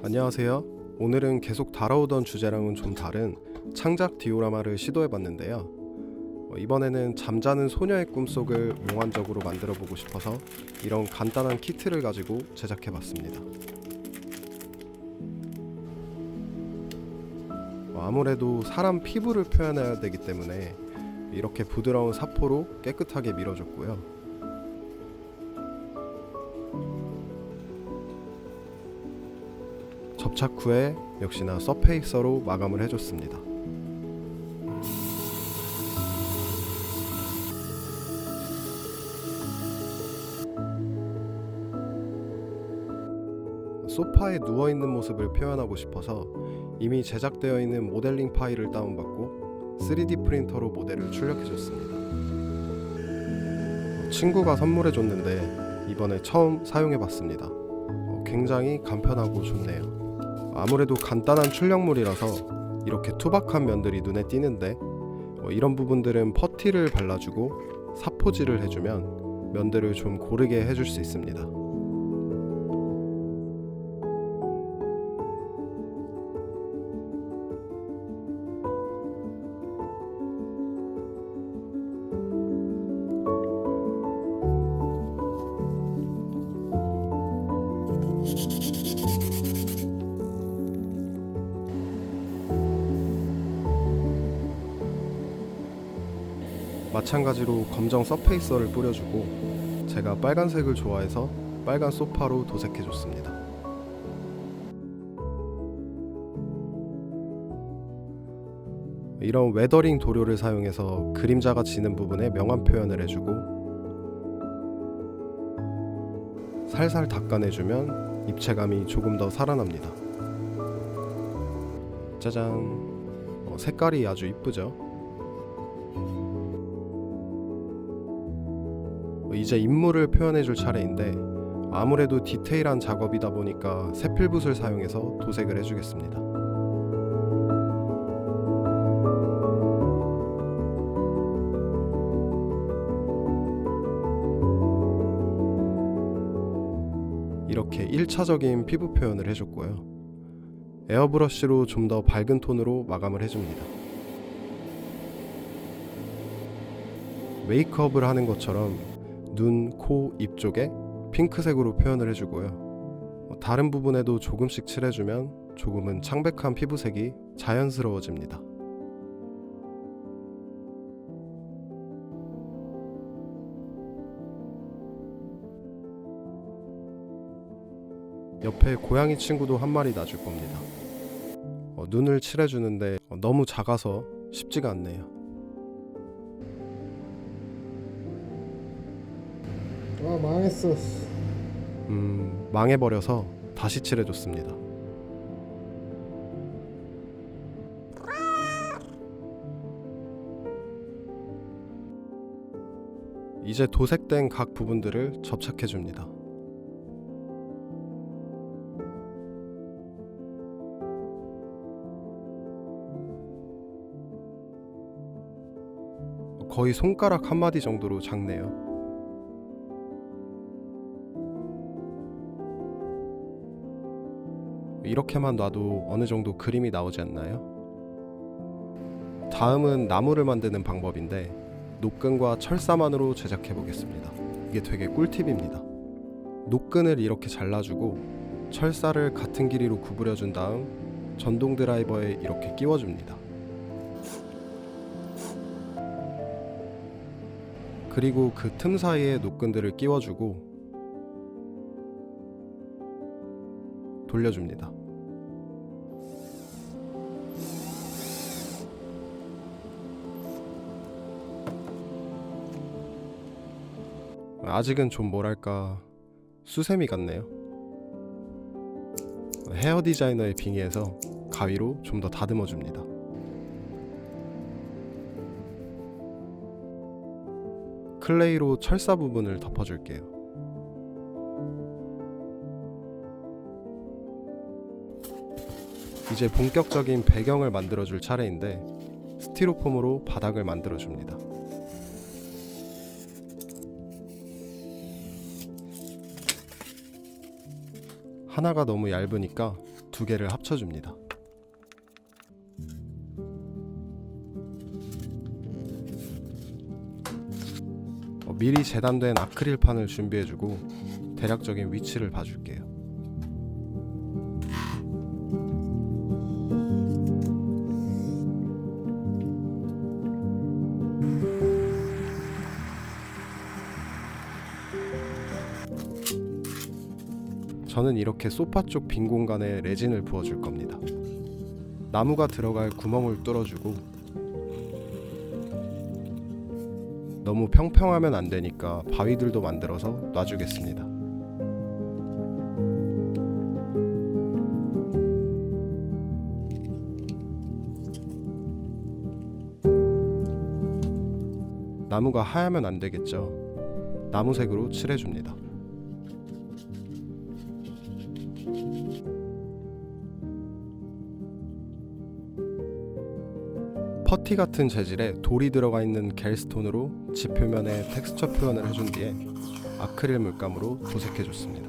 안녕하세요. 오늘은 계속 다뤄오던 주제랑은 좀 다른 창작 디오라마를 시도해봤는데요. 이번에는 잠자는 소녀의 꿈속을 몽환적으로 만들어보고 싶어서 이런 간단한 키트를 가지고 제작해봤습니다. 아무래도 사람 피부를 표현해야 되기 때문에 이렇게 부드러운 사포로 깨끗하게 밀어줬고요. 접착 후에 역시나 서페이서로 마감을 해줬습니다. 소파에 누워있는 모습을 표현하고 싶어서 이미 제작되어 있는 모델링 파일을 다운받고 3D 프린터로 모델을 출력해줬습니다. 친구가 선물해줬는데 이번에 처음 사용해봤습니다. 굉장히 간편하고 좋네요. 아무래도 간단한 출력물이라서 이렇게 투박한 면들이 눈에 띄는데 이런 부분들은 퍼티를 발라주고 사포질을 해주면 면들을 좀 고르게 해줄 수 있습니다. 마찬가지로 검정 서페이서를 뿌려주고 제가 빨간색을 좋아해서 빨간 소파로 도색해줬습니다. 이런 웨더링 도료를 사용해서 그림자가 지는 부분에 명암 표현을 해주고 살살 닦아내주면 입체감이 조금 더 살아납니다. 짜잔! 색깔이 아주 이쁘죠? 이제 인물을 표현해줄 차례인데 아무래도 디테일한 작업이다 보니까 세필붓을 사용해서 도색을 해주겠습니다. 이렇게 1차적인 피부 표현을 해줬고요. 에어브러쉬로 좀 더 밝은 톤으로 마감을 해줍니다. 메이크업을 하는 것처럼 눈, 코, 입 쪽에 핑크색으로 표현을 해주고요. 다른 부분에도 조금씩 칠해주면 조금은 창백한 피부색이 자연스러워집니다. 옆에 고양이 친구도 한 마리 놔줄 겁니다. 눈을 칠해주는데 너무 작아서 쉽지가 않네요. 망했어. 망해버려서 다시 칠해줬습니다. 이제 도색된 각 부분들을 접착해줍니다. 거의 손가락 한 마디 정도로 작네요. 이렇게만 놔도 어느 정도 그림이 나오지 않나요? 다음은 나무를 만드는 방법인데 노끈과 철사만으로 제작해 보겠습니다. 이게 되게 꿀팁입니다. 노끈을 이렇게 잘라주고 철사를 같은 길이로 구부려 준 다음 전동 드라이버에 이렇게 끼워줍니다. 그리고 그 틈 사이에 노끈들을 끼워주고 돌려줍니다. 아직은 좀 뭐랄까 수세미 같네요. 헤어 디자이너의 빙의해서 가위로 좀 더 다듬어 줍니다. 클레이로 철사 부분을 덮어줄게요. 이제 본격적인 배경을 만들어줄 차례인데 스티로폼으로 바닥을 만들어줍니다. 하나가 너무 얇으니까 두 개를 합쳐줍니다. 미리 재단된 아크릴판을 준비해주고 대략적인 위치를 봐줄게요. 저는 이렇게 소파 쪽 빈 공간에 레진을 부어줄 겁니다. 나무가 들어갈 구멍을 뚫어주고, 너무 평평하면 안 되니까 바위들도 만들어서 놔주겠습니다. 나무가 하얗면 안 되겠죠. 나무색으로 칠해줍니다. 퍼티 같은 재질에 돌이 들어가 있는 겔스톤으로 집 표면에 텍스처 표현을 해준 뒤에 아크릴 물감으로 도색해줬습니다.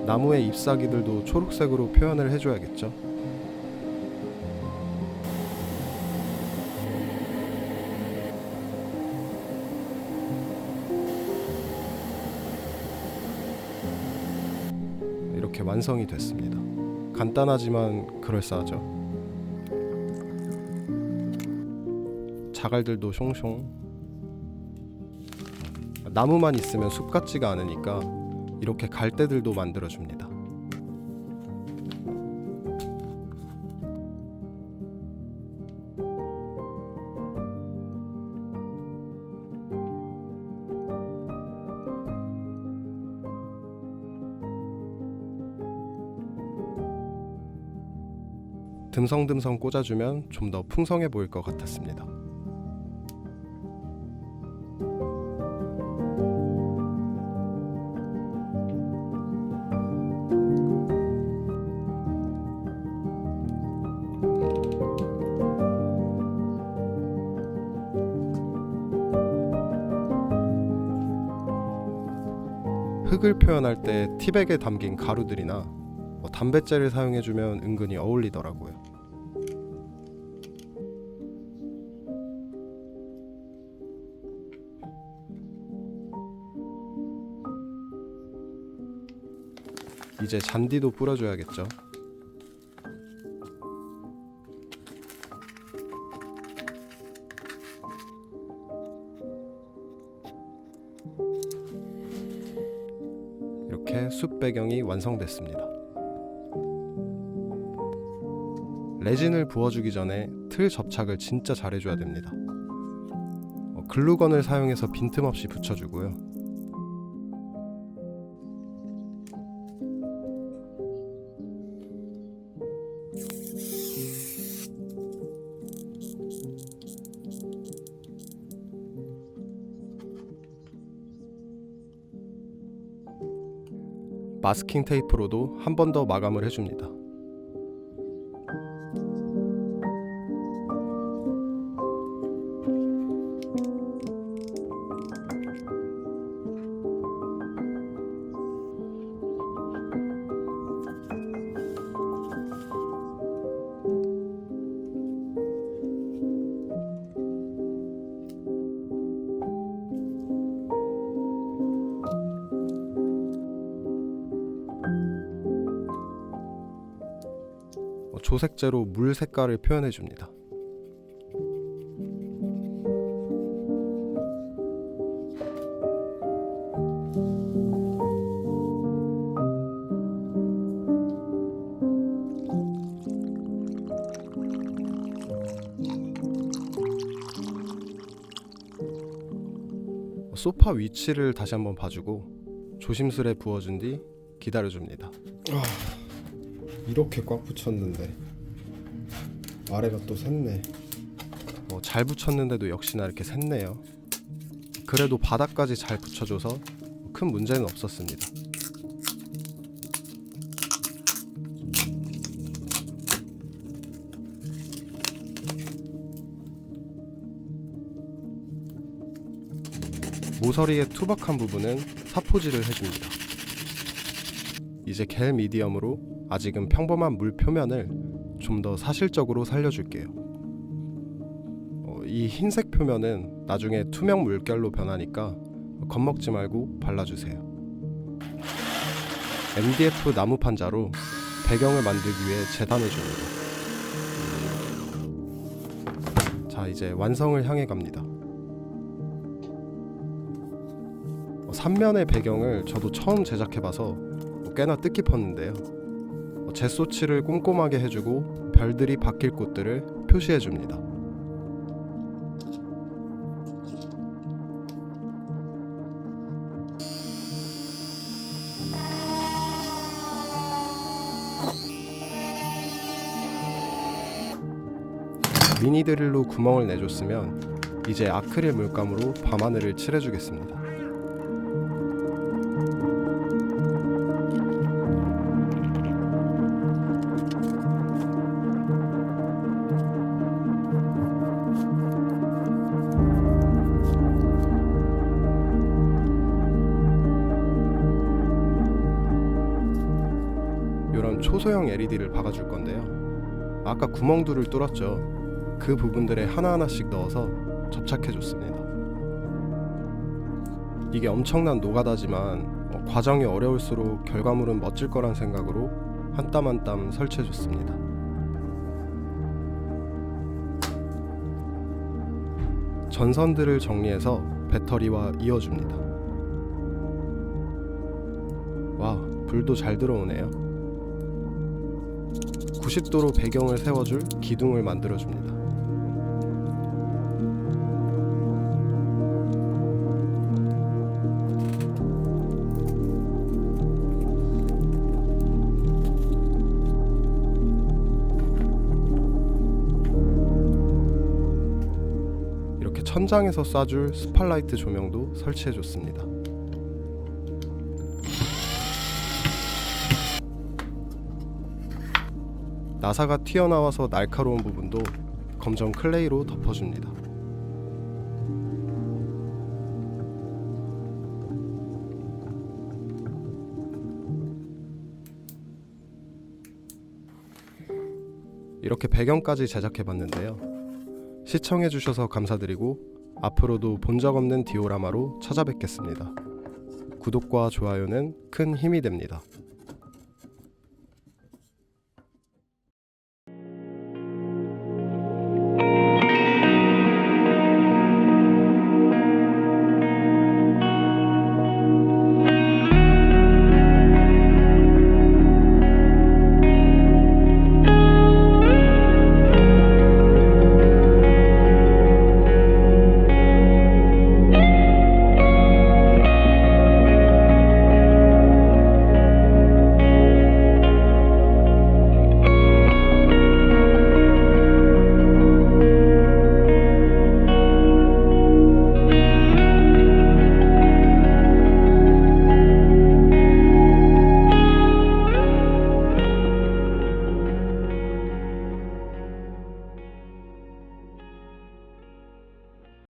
나무의 잎사귀들도 초록색으로 표현을 해줘야겠죠. 이렇게 완성이 됐습니다. 간단하지만 그럴싸하죠. 자갈들도 숑숑. 나무만 있으면 숲 같지가 않으니까 이렇게 갈대들도 만들어줍니다. 듬성듬성 꽂아주면 좀 더 풍성해 보일 것 같았습니다. 흙을 표현할 때 티백에 담긴 가루들이나 담뱃재를 사용해주면 은근히 어울리더라고요. 이제 잔디도 뿌려줘야겠죠. 이렇게 숲 배경이 완성됐습니다. 레진을 부어주기 전에 틀 접착을 진짜 잘해줘야 됩니다. 글루건을 사용해서 빈틈없이 붙여주고요. 마스킹 테이프로도 한 번 더 마감을 해줍니다. 조색제로 물 색깔을 표현해 줍니다. 소파 위치를 다시 한번 봐주고 조심스레 부어준 뒤 기다려줍니다. 이렇게 꽉 붙였는데 아래가 또 샜네. 잘 붙였는데도 역시나 이렇게 샜네요. 그래도 바닥까지 잘 붙여줘서 큰 문제는 없었습니다. 모서리의 투박한 부분은 사포질을 해줍니다. 이제 겔 미디엄으로 아직은 평범한 물 표면을 좀 더 사실적으로 살려줄게요. 이 흰색 표면은 나중에 투명 물결로 변하니까 겁먹지 말고 발라주세요. MDF 나무 판자로 배경을 만들기 위해 재단해줍니다. 자, 이제 완성을 향해 갑니다. 3면의 배경을 저도 처음 제작해봐서 꽤나 뜻깊었는데요. 젯소칠을 꼼꼼하게 해주고 별들이 바뀔 곳들을 표시해줍니다. 미니 드릴로 구멍을 내줬으면 이제 아크릴 물감으로 밤하늘을 칠해주겠습니다. 이런 초소형 LED를 박아줄 건데요. 아까 구멍들을 뚫었죠. 그 부분들에 하나하나씩 넣어서 접착해줬습니다. 이게 엄청난 노가다지만 과정이 어려울수록 결과물은 멋질 거란 생각으로 한 땀 한 땀 설치해줬습니다. 전선들을 정리해서 배터리와 이어줍니다. 와, 불도 잘 들어오네요. 90도로 배경을 세워줄 기둥을 만들어줍니다. 이렇게 천장에서 쏴줄 스팟라이트 조명도 설치해줬습니다. 나사가 튀어나와서 날카로운 부분도 검정 클레이로 덮어줍니다. 이렇게 배경까지 제작해봤는데요. 시청해주셔서 감사드리고 앞으로도 본 적 없는 디오라마로 찾아뵙겠습니다. 구독과 좋아요는 큰 힘이 됩니다.